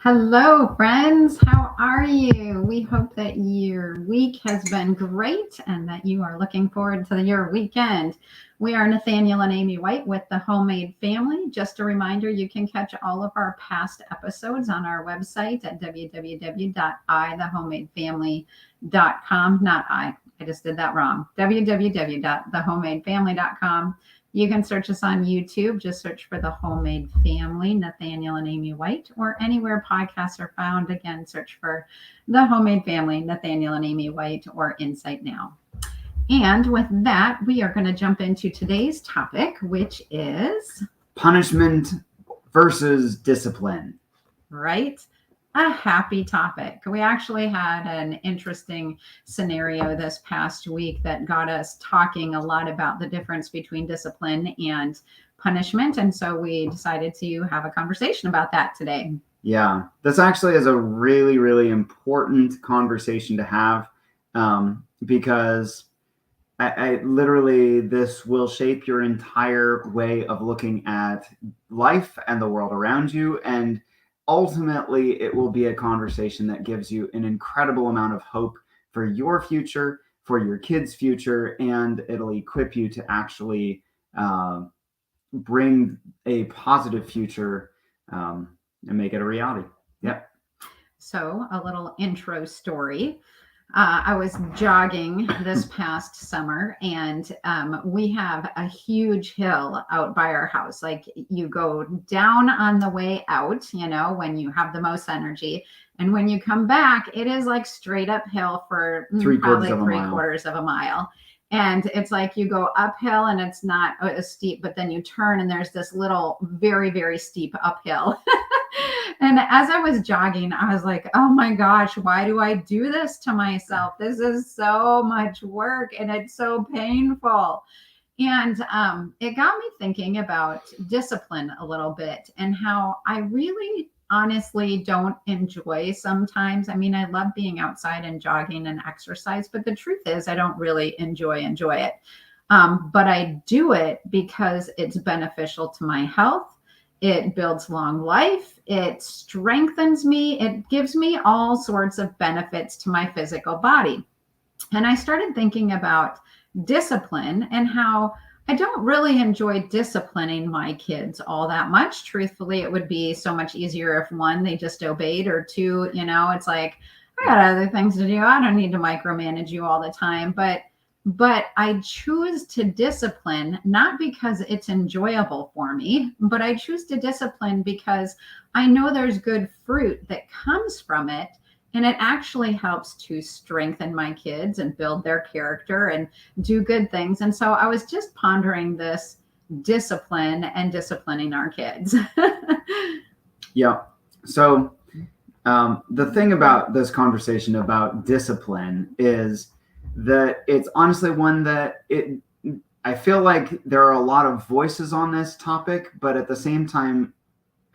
Hello, friends. How are you? We hope that your week has been great and that you are looking forward to your weekend. We are Nathaniel and Amy White with the Homemade Family. Just a reminder, you can catch all of our past episodes on our website at www.ithehomemadefamily.com. Not I just did that wrong. www.thehomemadefamily.com. You can search us on YouTube. Just search for The Homemade Family, Nathaniel and Amy White, or anywhere podcasts are found. Again, search for The Homemade Family, Nathaniel and Amy White, or Insight Now. And with that, we are going to jump into today's topic, which is punishment versus discipline. Right? A happy topic. We actually had an interesting scenario this past week that got us talking a lot about the difference between discipline and punishment. And so we decided to have a conversation about that today. Yeah, this actually is a really, really important conversation to have because I literally, this will shape your entire way of looking at life and the world around you. And ultimately, it will be a conversation that gives you an incredible amount of hope for your future, for your kids' future, and it'll equip you to actually bring a positive future and make it a reality. Yep. So, a little intro story. I was jogging this past summer, and we have a huge hill out by our house. Like, you go down on the way out, when you have the most energy. And when you come back, it is like straight uphill for probably three-quarters of a mile. And it's like you go uphill and it's not as steep, but then you turn and there's this little very, very steep uphill. And as I was jogging, I was like, oh my gosh, why do I do this to myself? This is so much work and it's so painful. And it got me thinking about discipline a little bit and how I really honestly don't enjoy sometimes. I mean, I love being outside and jogging and exercise, but the truth is I don't really enjoy it. But I do it because it's beneficial to my health. It builds long life. It strengthens me. It gives me all sorts of benefits to my physical body. And I started thinking about discipline and how I don't really enjoy disciplining my kids all that much. Truthfully, it would be so much easier if one, they just obeyed, or two, it's like, I got other things to do. I don't need to micromanage you all the time. But I choose to discipline, not because it's enjoyable for me, but I choose to discipline because I know there's good fruit that comes from it. And it actually helps to strengthen my kids and build their character and do good things. And so I was just pondering this discipline and disciplining our kids. Yeah. So the thing about this conversation about discipline is that it's honestly one that I feel like there are a lot of voices on this topic, but at the same time,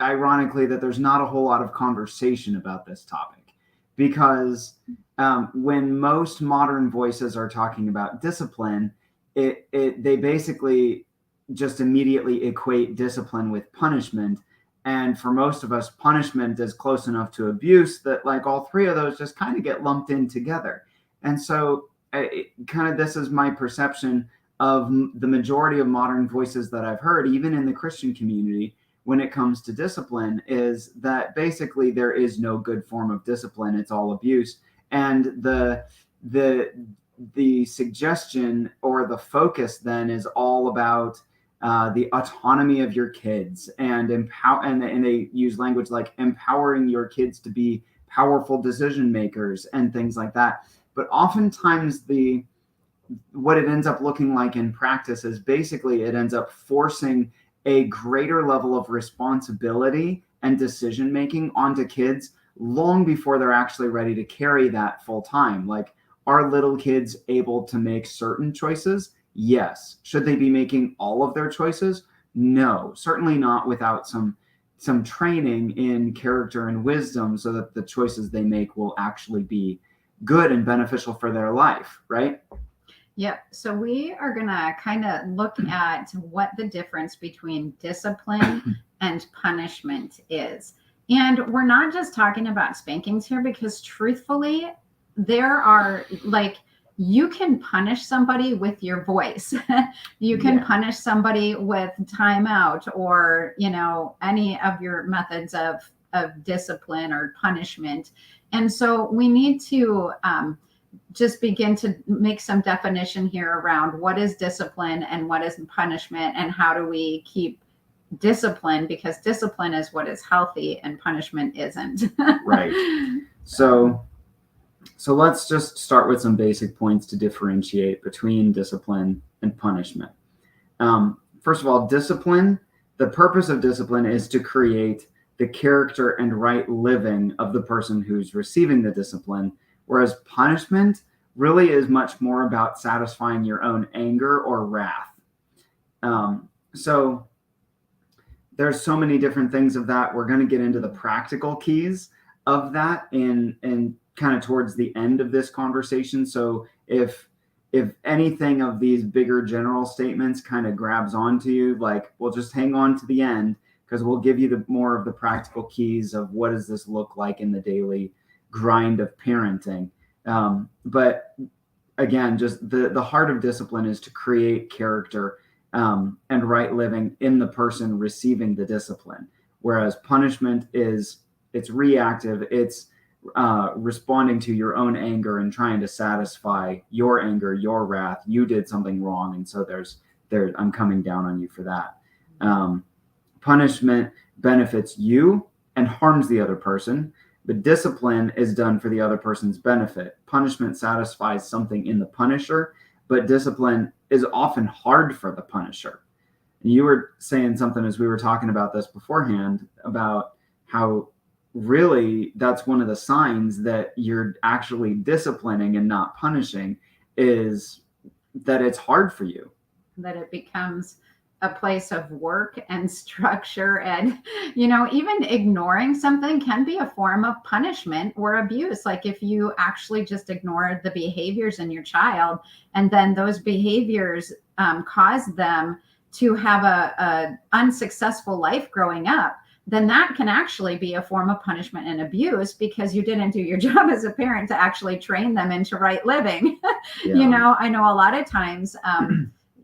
ironically, that there's not a whole lot of conversation about this topic, because when most modern voices are talking about discipline, they basically just immediately equate discipline with punishment. And for most of us, punishment is close enough to abuse that like all three of those just kind of get lumped in together. And so this is my perception of the majority of modern voices that I've heard, even in the Christian community, when it comes to discipline, is that basically there is no good form of discipline. It's all abuse. And the suggestion or the focus then is all about the autonomy of your kids and and they use language like empowering your kids to be powerful decision makers and things like that. But oftentimes what it ends up looking like in practice is basically it ends up forcing a greater level of responsibility and decision making onto kids long before they're actually ready to carry that full time. Like, are little kids able to make certain choices? Yes. Should they be making all of their choices? No, certainly not without some training in character and wisdom so that the choices they make will actually be good and beneficial for their life, right? Yep. So we are going to kind of look at what the difference between discipline and punishment is. And we're not just talking about spankings here, because truthfully, there are like, you can punish somebody with your voice. You can punish somebody with timeout, or, any of your methods of discipline or punishment. And so we need to just begin to make some definition here around what is discipline and what is punishment, and how do we keep discipline, because discipline is what is healthy and punishment isn't. Right. So let's just start with some basic points to differentiate between discipline and punishment. First of all, discipline, the purpose of discipline is to create the character and right living of the person who's receiving the discipline, whereas punishment really is much more about satisfying your own anger or wrath. So there's so many different things of that. We're going to get into the practical keys of that in kind of towards the end of this conversation. So if anything of these bigger general statements kind of grabs onto you, like, we'll just hang on to the end, because we'll give you more of the practical keys of what does this look like in the daily grind of parenting. But again, just the heart of discipline is to create character and right living in the person receiving the discipline. Whereas punishment it's reactive. It's responding to your own anger and trying to satisfy your anger, your wrath. You did something wrong, and so I'm coming down on you for that. Punishment benefits you and harms the other person, but discipline is done for the other person's benefit. Punishment satisfies something in the punisher, but discipline is often hard for the punisher. And you were saying something as we were talking about this beforehand, about how really that's one of the signs that you're actually disciplining and not punishing, is that it's hard for you. That it becomes a place of work and structure, and even ignoring something can be a form of punishment or abuse. Like, if you actually just ignore the behaviors in your child, and then those behaviors cause them to have a unsuccessful life growing up, then that can actually be a form of punishment and abuse, because you didn't do your job as a parent to actually train them into right living. I know a lot of times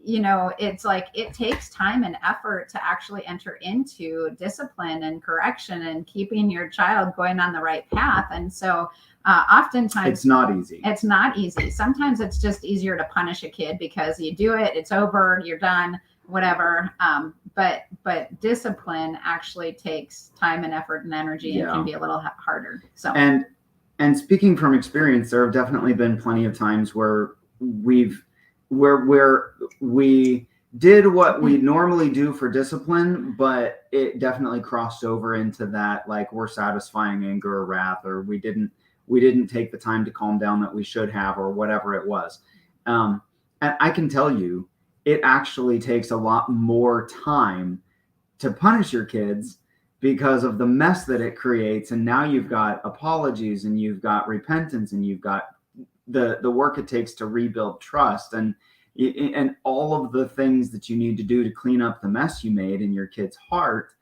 it's like, it takes time and effort to actually enter into discipline and correction and keeping your child going on the right path. And so oftentimes it's not easy. It's not easy. Sometimes it's just easier to punish a kid because you do it, it's over, you're done, whatever. But discipline actually takes time and effort and energy, and can be a little harder. So and speaking from experience, there have definitely been plenty of times where we did what we normally do for discipline, but it definitely crossed over into that, like, we're satisfying anger or wrath, or we didn't take the time to calm down that we should have, or whatever it was. And I can tell you, it actually takes a lot more time to punish your kids because of the mess that it creates. And now you've got apologies, and you've got repentance, and you've got the work it takes to rebuild trust, and all of the things that you need to do to clean up the mess you made in your kid's heart.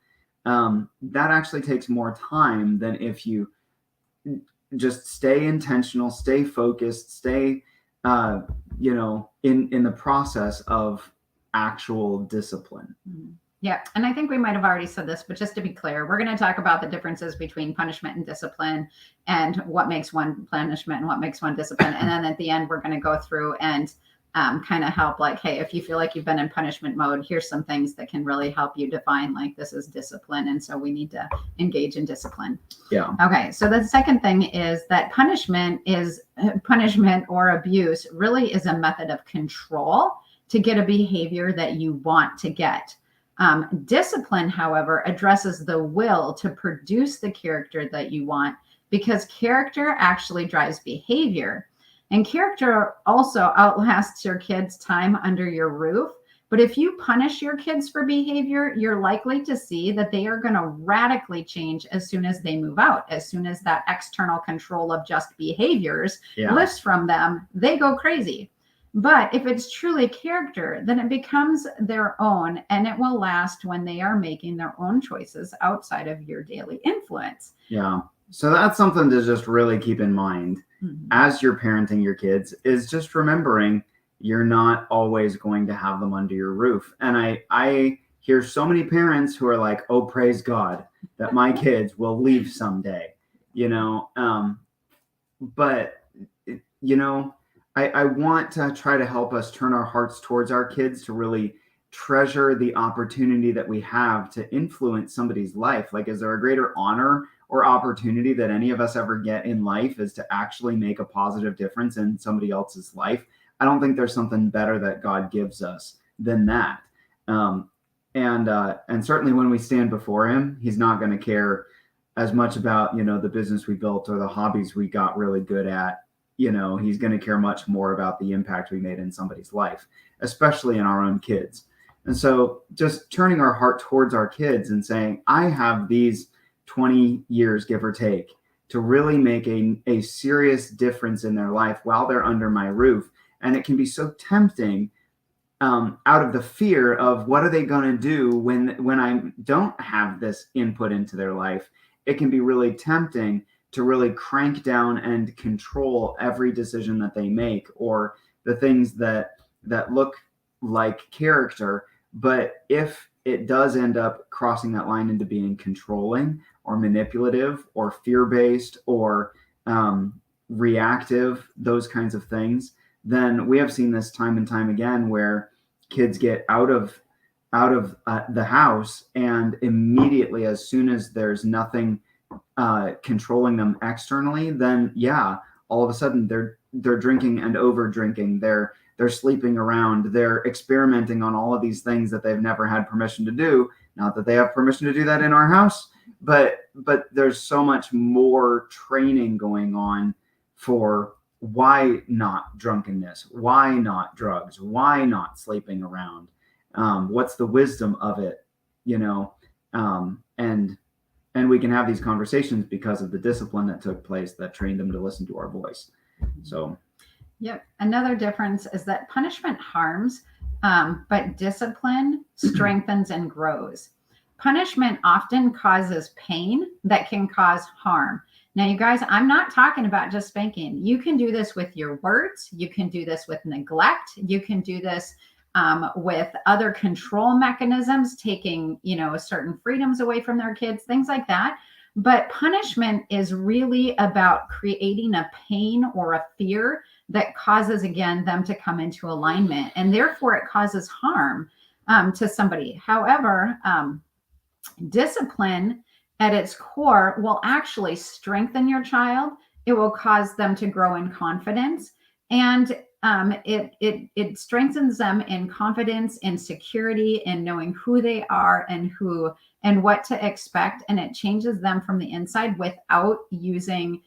That actually takes more time than if you just stay intentional, stay focused, stay in the process of actual discipline. Yeah. And I think we might have already said this, but just to be clear, we're going to talk about the differences between punishment and discipline, and what makes one punishment and what makes one discipline. And then at the end, we're going to go through and kind of help, like, hey, if you feel like you've been in punishment mode, here's some things that can really help you define, like, this is discipline. And so we need to engage in discipline. Yeah. Okay. So the second thing is that punishment or abuse really is a method of control to get a behavior that you want to get. Discipline, however, addresses the will to produce the character that you want, because character actually drives behavior. And character also outlasts your kids' time under your roof. But if you punish your kids for behavior, you're likely to see that they are going to radically change as soon as they move out. As soon as that external control of just behaviors lifts from them, they go crazy. But if it's truly character, then it becomes their own and it will last when they are making their own choices outside of your daily influence. Yeah. So that's something to just really keep in mind as you're parenting your kids, is just remembering you're not always going to have them under your roof. And I hear so many parents who are like, oh, praise God that my kids will leave someday, you know. But, you know, I want to try to help us turn our hearts towards our kids to really treasure the opportunity that we have to influence somebody's life. Like, is there a greater honor or opportunity that any of us ever get in life is to actually make a positive difference in somebody else's life? I don't think there's something better that God gives us than that. And certainly when we stand before him, he's not going to care as much about, you know, the business we built or the hobbies we got really good at. You know, he's going to care much more about the impact we made in somebody's life, especially in our own kids. And so just turning our heart towards our kids and saying, I have these 20 years, give or take, to really make a serious difference in their life while they're under my roof. And it can be so tempting, out of the fear of what are they going to do when I don't have this input into their life. It can be really tempting to really crank down and control every decision that they make, or the things that look like character. But if it does end up crossing that line into being controlling or manipulative or fear-based or reactive, those kinds of things, then we have seen this time and time again where kids get out of the house, and immediately, as soon as there's nothing controlling them externally, then yeah, all of a sudden they're drinking and over drinking. They're sleeping around. They're experimenting on all of these things that they've never had permission to do. Not that they have permission to do that in our house, but there's so much more training going on for why not drunkenness, why not drugs, why not sleeping around. What's the wisdom of it, you know? And we can have these conversations because of the discipline that took place that trained them to listen to our voice. So, yep. Another difference is that punishment harms, but discipline strengthens and grows. Punishment often causes pain that can cause harm. Now, you guys, I'm not talking about just spanking. You can do this with your words. You can do this with neglect. You can do this with other control mechanisms, taking, you know, certain freedoms away from their kids, things like that. But punishment is really about creating a pain or a fear that causes, again, them to come into alignment, and therefore it causes harm to somebody. However, discipline at its core will actually strengthen your child. It will cause them to grow in confidence, and it strengthens them in confidence, in security, in knowing who they are and what to expect, and it changes them from the inside without using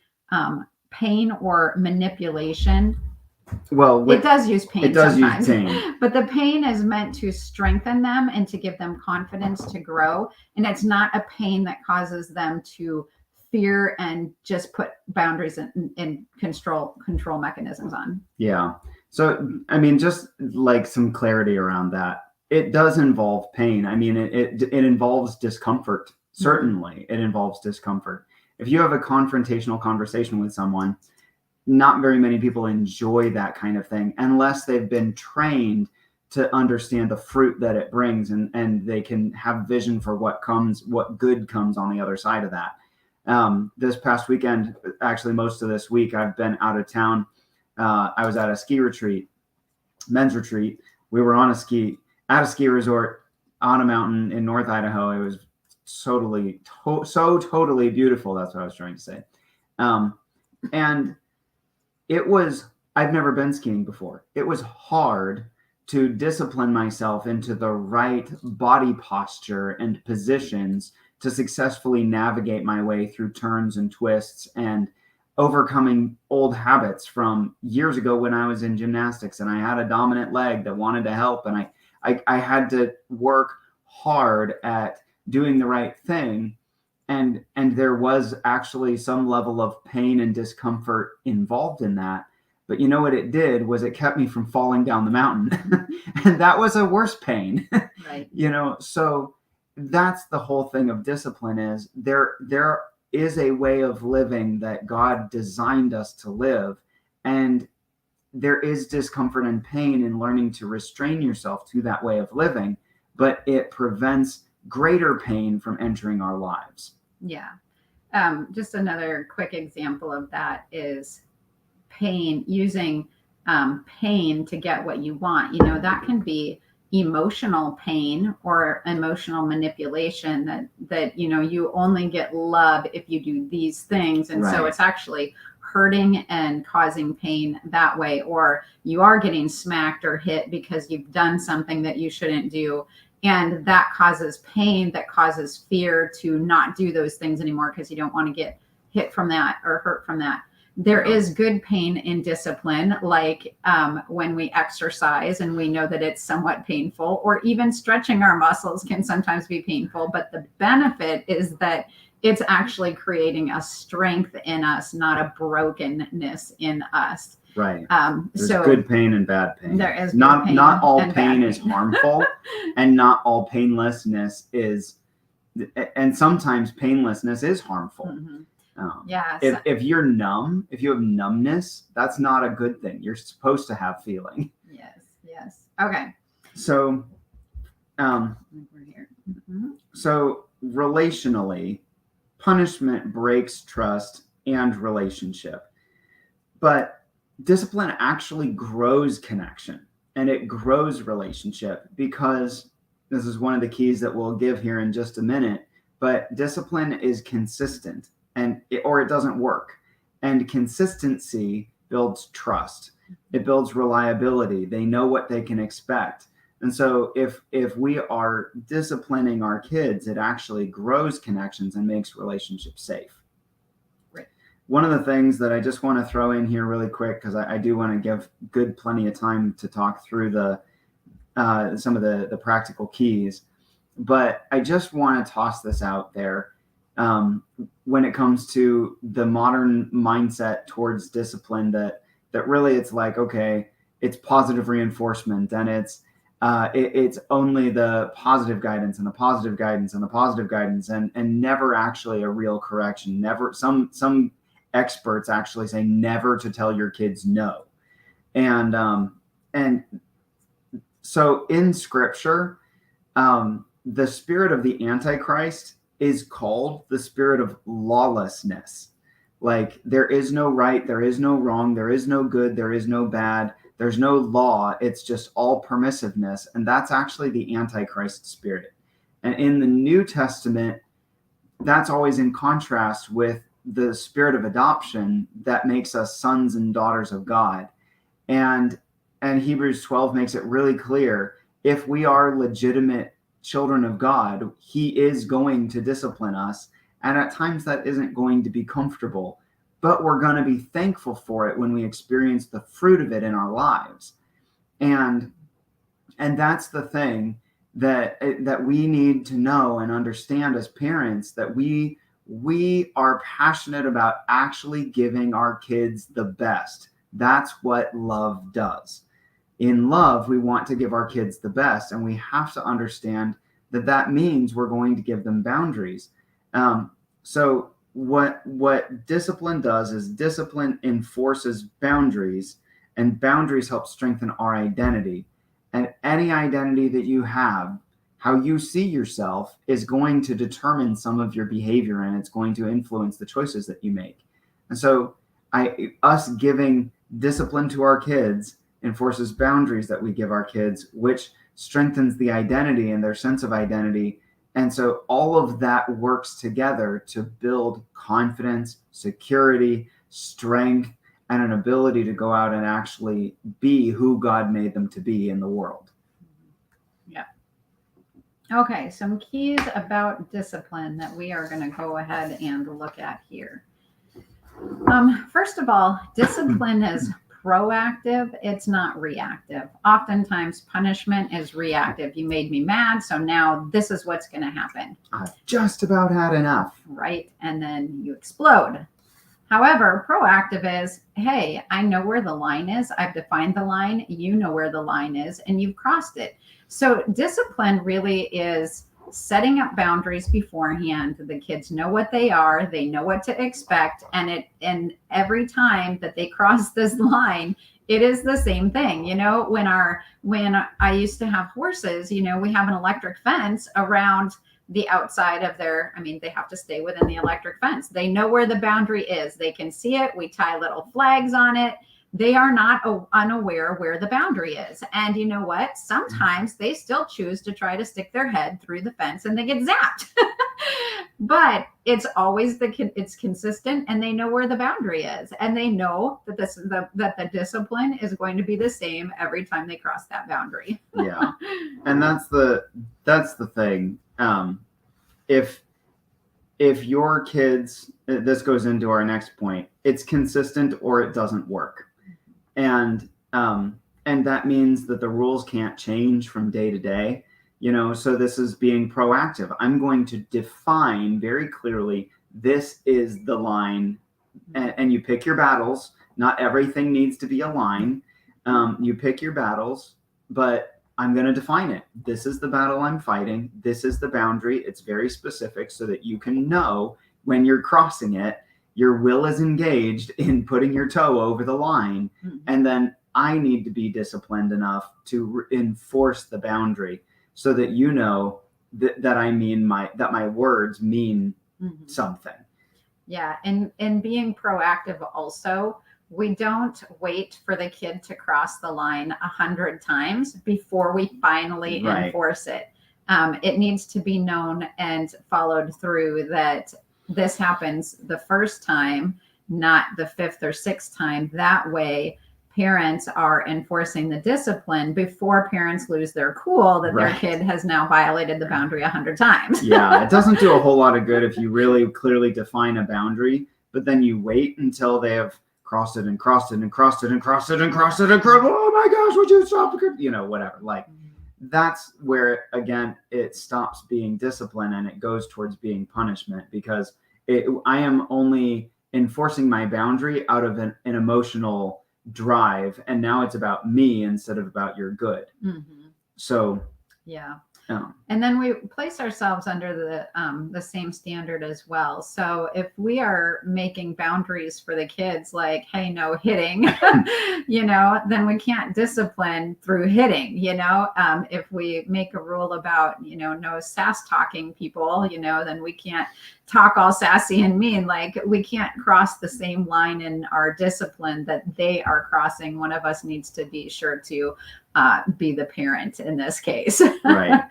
pain or manipulation. Well, it does use pain. It does sometimes. use pain, but the pain is meant to strengthen them and to give them confidence to grow. And it's not a pain that causes them to fear and just put boundaries and control mechanisms on. Yeah. So, I mean, just like some clarity around that. It does involve pain. I mean, it involves discomfort. Certainly, it involves discomfort. If you have a confrontational conversation with someone, not very many people enjoy that kind of thing unless they've been trained to understand the fruit that it brings, and they can have vision for what good comes on the other side of that. This past weekend, actually most of this week, I've been out of town. I was at a ski retreat, men's retreat. We were at a ski resort on a mountain in North Idaho. It was totally beautiful. That's what I was trying to say. And I've never been skiing before. It was hard to discipline myself into the right body posture and positions to successfully navigate my way through turns and twists, and overcoming old habits from years ago when I was in gymnastics and I had a dominant leg that wanted to help. And I had to work hard at doing the right thing. And there was actually some level of pain and discomfort involved in that. But you know what it did was it kept me from falling down the mountain. And that was a worse pain. Right. So that's the whole thing of discipline is there is a way of living that God designed us to live. And there is discomfort and pain in learning to restrain yourself to that way of living, but it prevents greater pain from entering our lives. Yeah. Just another quick example of that is pain, using pain to get what you want. That can be emotional pain or emotional manipulation that you only get love if you do these things. And so Right. it's actually hurting and causing pain that way, or you are getting smacked or hit because you've done something that you shouldn't do. And that causes pain, that causes fear to not do those things anymore because you don't want to get hit from that or hurt from that. There is good pain in discipline, like when we exercise and we know that it's somewhat painful, or even stretching our muscles can sometimes be painful. But the benefit is that it's actually creating a strength in us, not a brokenness in us. Right. There's So good pain and bad pain. there is not pain not all and pain bad is pain. harmful, and not all painlessness is, and sometimes painlessness is harmful. Mm-hmm. Yeah. If you're numb, if you have numbness, that's not a good thing. You're supposed to have feeling. Yes. Okay. So, We're here. Mm-hmm. so relationally, punishment breaks trust and relationship, but discipline actually grows connection and it grows relationship, because this is one of the keys that we'll give here in just a minute. But discipline is consistent, or it doesn't work. And consistency builds trust. It builds reliability. They know what they can expect. And so if we are disciplining our kids, it actually grows connections and makes relationships safe. Right. One of the things that I just want to throw in here really quick, because I do want to give plenty of time to talk through some of the practical keys, but I just want to toss this out there. When it comes to the modern mindset towards discipline, that really it's like, okay, it's positive reinforcement, and it's only the positive guidance and the positive guidance and the positive guidance, and never actually a real correction. Never. Some experts actually say never to tell your kids no. And so in Scripture, the spirit of the Antichrist is called the spirit of lawlessness. Like, there is no right, there is no wrong, there is no good, there is no bad, there's no law. It's just all permissiveness. And that's actually the Antichrist spirit. And in the New Testament, that's always in contrast with the spirit of adoption that makes us sons and daughters of God. And Hebrews 12 makes it really clear, if we are legitimate children of God, he is going to discipline us. And at times that isn't going to be comfortable, but we're going to be thankful for it when we experience the fruit of it in our lives. And that's the thing that we need to know and understand as parents, that we are passionate about actually giving our kids the best. That's what love does. In love, we want to give our kids the best, and we have to understand that means we're going to give them boundaries. So what discipline does is discipline enforces boundaries, and boundaries help strengthen our identity. And any identity that you have, how you see yourself, is going to determine some of your behavior, and it's going to influence the choices that you make. And so us giving discipline to our kids enforces boundaries that we give our kids, which strengthens the identity and their sense of identity. And so all of that works together to build confidence, security, strength, and an ability to go out and actually be who God made them to be in the world. Yeah. Okay, some keys about discipline that we are going to go ahead and look at here. First of all, discipline is proactive. It's not reactive. Oftentimes punishment is reactive. You made me mad, so now this is what's going to happen. I've just about had enough. Right? And then you explode. However, proactive is, hey, I know where the line is. I've defined the line. You know where the line is, and you've crossed it. So discipline really is setting up boundaries beforehand. The kids know what they are. They know what to expect, and every time that they cross this line, it is the same thing. When I used to have horses, we have an electric fence around the outside of they have to stay within the electric fence. They know where the boundary is. They can see it. We tie little flags on it. They are not unaware where the boundary is. And you know what? Sometimes they still choose to try to stick their head through the fence and they get zapped. But it's always it's consistent, and they know where the boundary is, and they know that that the discipline is going to be the same every time they cross that boundary. Yeah. And that's the thing. If your kids, this goes into our next point, it's consistent or it doesn't work. And that means that the rules can't change from day to day. So this is being proactive. I'm going to define very clearly, this is the line, and you pick your battles. Not everything needs to be a line. You pick your battles, but I'm going to define it. This is the battle I'm fighting. This is the boundary. It's very specific so that you can know when you're crossing it, your will is engaged in putting your toe over the line. Mm-hmm. And then I need to be disciplined enough to enforce the boundary so that you know that I mean that my words mean mm-hmm. something. Yeah. And being proactive also, we don't wait for the kid to cross the line 100 times before we finally enforce it. It needs to be known and followed through that this happens the first time, not the 5th or 6th time. That way, parents are enforcing the discipline before parents lose their cool that their kid has now violated the boundary 100 times. Yeah, it doesn't do a whole lot of good if you really clearly define a boundary, but then you wait until they have crossed it and crossed it and crossed it and crossed it and crossed it and crossed it. Oh my gosh, would you stop? Whatever. Like, that's where, again, it stops being discipline and it goes towards being punishment, because I am only enforcing my boundary out of an emotional drive, and now it's about me instead of about your good. Mm-hmm. So yeah. And then we place ourselves under the same standard as well. So if we are making boundaries for the kids, like, hey, no hitting, then we can't discipline through hitting. If we make a rule about, no sass talking people, then we can't talk all sassy and mean. Like, we can't cross the same line in our discipline that they are crossing. One of us needs to be sure to be the parent in this case. Right.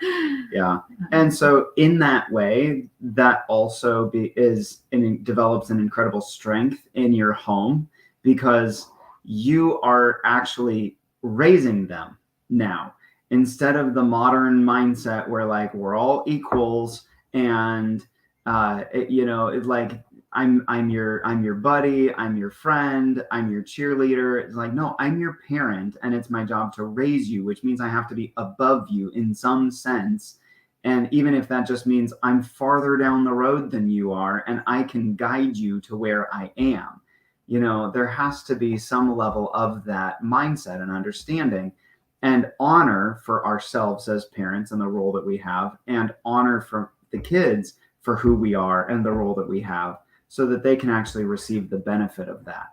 Yeah. And so in that way, that also develops an incredible strength in your home, because you are actually raising them now, instead of the modern mindset where, like, we're all equals and it's like I'm your buddy, I'm your friend, I'm your cheerleader. It's like, no, I'm your parent, and it's my job to raise you, which means I have to be above you in some sense. And even if that just means I'm farther down the road than you are, and I can guide you to where I am, there has to be some level of that mindset and understanding and honor for ourselves as parents and the role that we have, and honor for the kids for who we are and the role that we have, so that they can actually receive the benefit of that.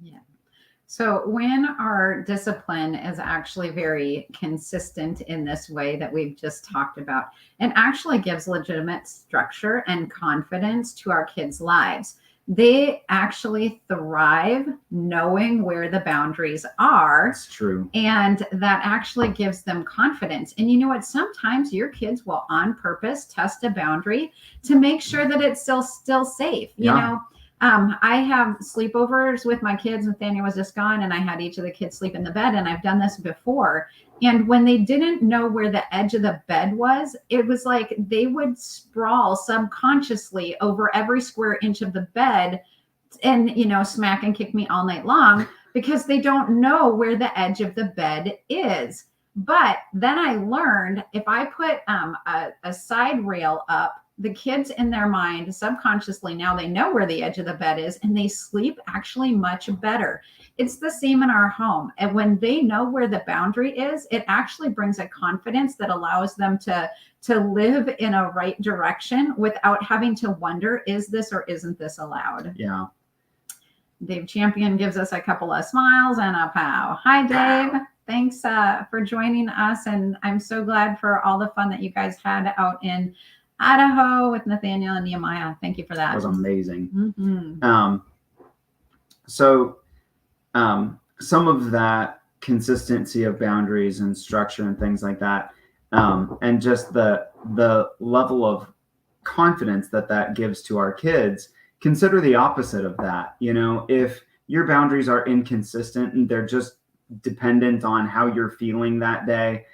Yeah. So when our discipline is actually very consistent in this way that we've just talked about, it actually gives legitimate structure and confidence to our kids' lives. They actually thrive knowing where the boundaries are. That's true. And that actually gives them confidence. And you know what? Sometimes your kids will on purpose test a boundary to make sure that it's still safe. I have sleepovers with my kids. Nathaniel was just gone, and I had each of the kids sleep in the bed. And I've done this before. And when they didn't know where the edge of the bed was, it was like they would sprawl subconsciously over every square inch of the bed and, smack and kick me all night long, because they don't know where the edge of the bed is. But then I learned, if I put a side rail up the kids in their mind subconsciously, now they know where the edge of the bed is and they sleep actually much better. It's the same in our home. And when they know where the boundary is, it actually brings a confidence that allows them to live in a right direction without having to wonder, is this or isn't this allowed? Yeah. Dave Champion gives us a couple of smiles and a pow. Hi, Dave. Thanks for joining us. And I'm so glad for all the fun that you guys had out in Idaho with Nathaniel and Nehemiah. Thank you for that. That was amazing. Mm-hmm. Some of that consistency of boundaries and structure and things like that, and just the level of confidence that gives to our kids. Consider the opposite of that. If your boundaries are inconsistent and they're just dependent on how you're feeling that day,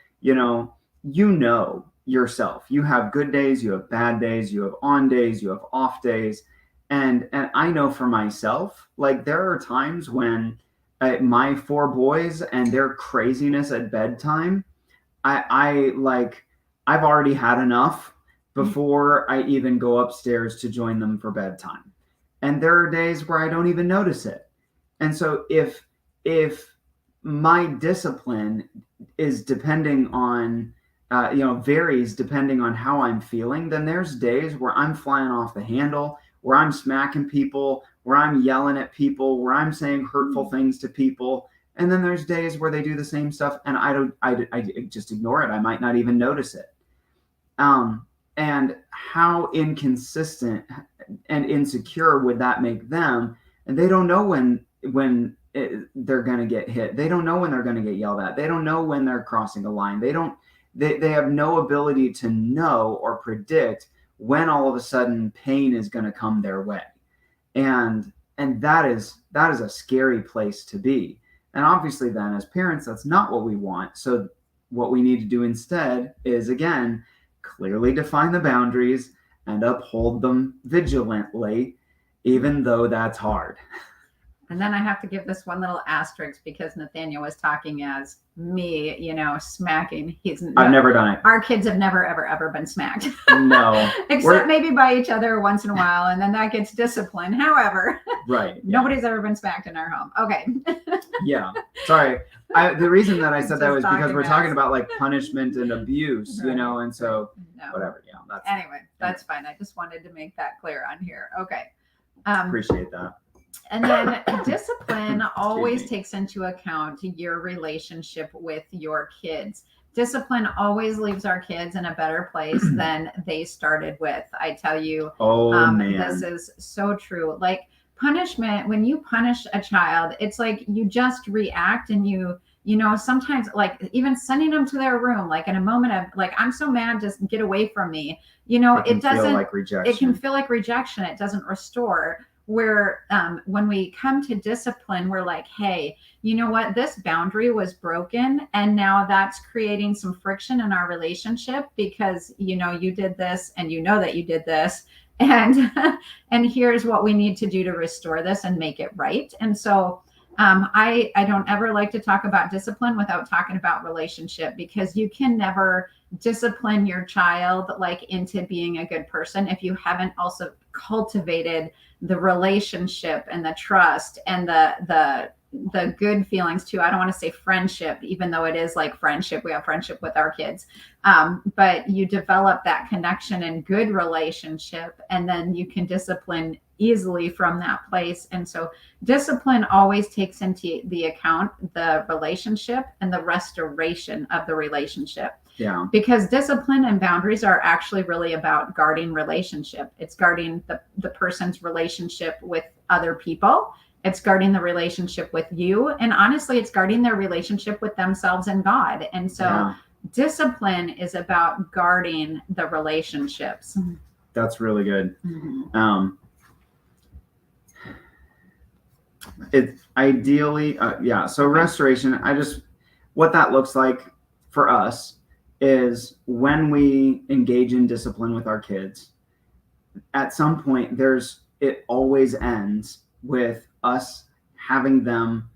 yourself. You have good days, you have bad days, you have on days, you have off days. And I know for myself, like there are times when my 4 boys and their craziness at bedtime, I've already had enough before I even go upstairs to join them for bedtime. And there are days where I don't even notice it. And so if my discipline is depending on varies depending on how I'm feeling, then there's days where I'm flying off the handle, where I'm smacking people, where I'm yelling at people, where I'm saying hurtful things to people. And then there's days where they do the same stuff and I just ignore it. I might not even notice it. And how inconsistent and insecure would that make them? And they don't know when they're going to get hit. They don't know when they're going to get yelled at. They don't know when they're crossing a line. They have no ability to know or predict when all of a sudden pain is going to come their way. And that is a scary place to be. And obviously then as parents, that's not what we want. So what we need to do instead is, again, clearly define the boundaries and uphold them vigilantly, even though that's hard. And then I have to give this one little asterisk because Nathaniel was talking as me, smacking. I've never done it. Our kids have never, ever been smacked. No. Except maybe by each other once in a while. And then that gets discipline. However, right. Nobody's ever been smacked in our home. Okay. Yeah. Sorry. The reason that I said that was because we're talking about like punishment and abuse, right. And so whatever. Yeah. That's fine. I just wanted to make that clear on here. Okay. Appreciate that. And then discipline always takes into account your relationship with your kids. Discipline always leaves our kids in a better place than they started with. I tell you, this is so true. Like punishment, when you punish a child, it's like you just react and sometimes like even sending them to their room, like in a moment of like, I'm so mad, just get away from me. It doesn't feel like rejection. It can feel like rejection. It doesn't restore. Where when we come to discipline, we're like, hey, you know what? This boundary was broken. And now that's creating some friction in our relationship because, you did this and that you did this. And here's what we need to do to restore this and make it right. And so I don't ever like to talk about discipline without talking about relationship, because you can never discipline your child like into being a good person if you haven't also cultivated the relationship and the trust and the good feelings too. I don't want to say friendship, even though it is like friendship. We have friendship with our kids. But you develop that connection and good relationship, and then you can discipline easily from that place. And so discipline always takes into the account the relationship and the restoration of the relationship. Yeah. Because discipline and boundaries are actually really about guarding relationship. It's guarding the person's relationship with other people. It's guarding the relationship with you. And honestly, it's guarding their relationship with themselves and God. And so discipline is about guarding the relationships. That's really good. Mm-hmm. It's ideally, So restoration, what that looks like for us is when we engage in discipline with our kids, at some point it always ends with us having them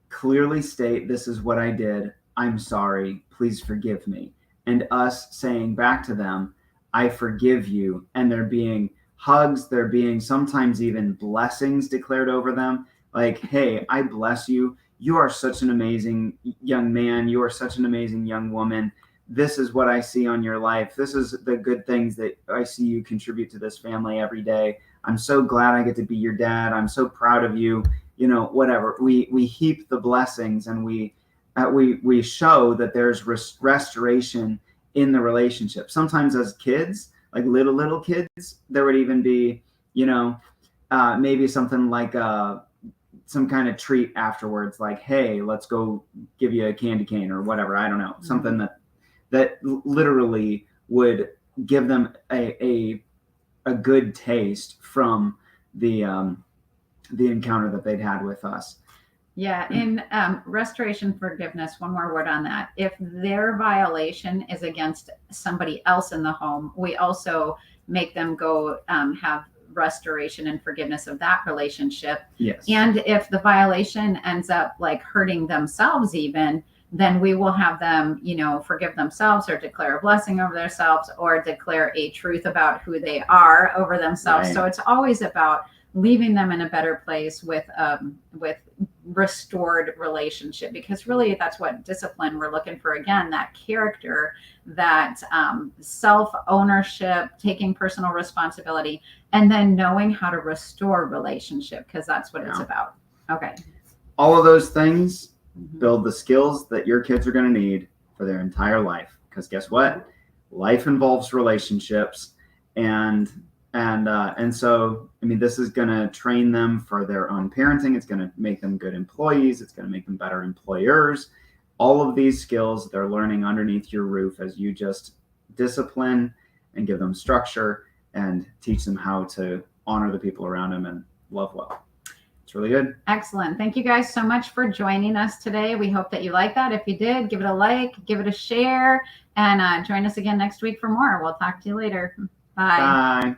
clearly state, this is what I did. I'm sorry. Please forgive me. And us saying back to them, I forgive you, and there being hugs, there being sometimes even blessings declared over them, like, hey, I bless you. You are such an amazing young man. You are such an amazing young woman. This is what I see on your life. This is the good things that I see you contribute to this family every day. I'm so glad I get to be your dad. I'm so proud of you. Whatever. We heap the blessings, and we show that there's restoration in the relationship. Sometimes as kids, like little kids, there would even be, maybe something like some kind of treat afterwards, like, hey, let's go give you a candy cane or whatever. I don't know, something that literally would give them a good taste from the encounter that they'd had with us. Yeah, in restoration forgiveness, one more word on that. If their violation is against somebody else in the home, we also make them go have restoration and forgiveness of that relationship. Yes. And if the violation ends up like hurting themselves even, then we will have them, forgive themselves or declare a blessing over themselves or declare a truth about who they are over themselves. Right. So it's always about leaving them in a better place with restored relationship, because really that's what discipline we're looking for. Again, that character, that self-ownership, taking personal responsibility, and then knowing how to restore relationship, because that's what it's about. Okay. All of those things build the skills that your kids are going to need for their entire life, because guess what? Life involves relationships, and so, I mean, this is going to train them for their own parenting. It's going to make them good employees. It's going to make them better employers. All of these skills they're learning underneath your roof as you just discipline and give them structure and teach them how to honor the people around them and love well. It's really good. Excellent. Thank you guys so much for joining us today. We hope that you like that. If you did, give it a like, give it a share, and join us again next week for more. We'll talk to you later. Bye. Bye.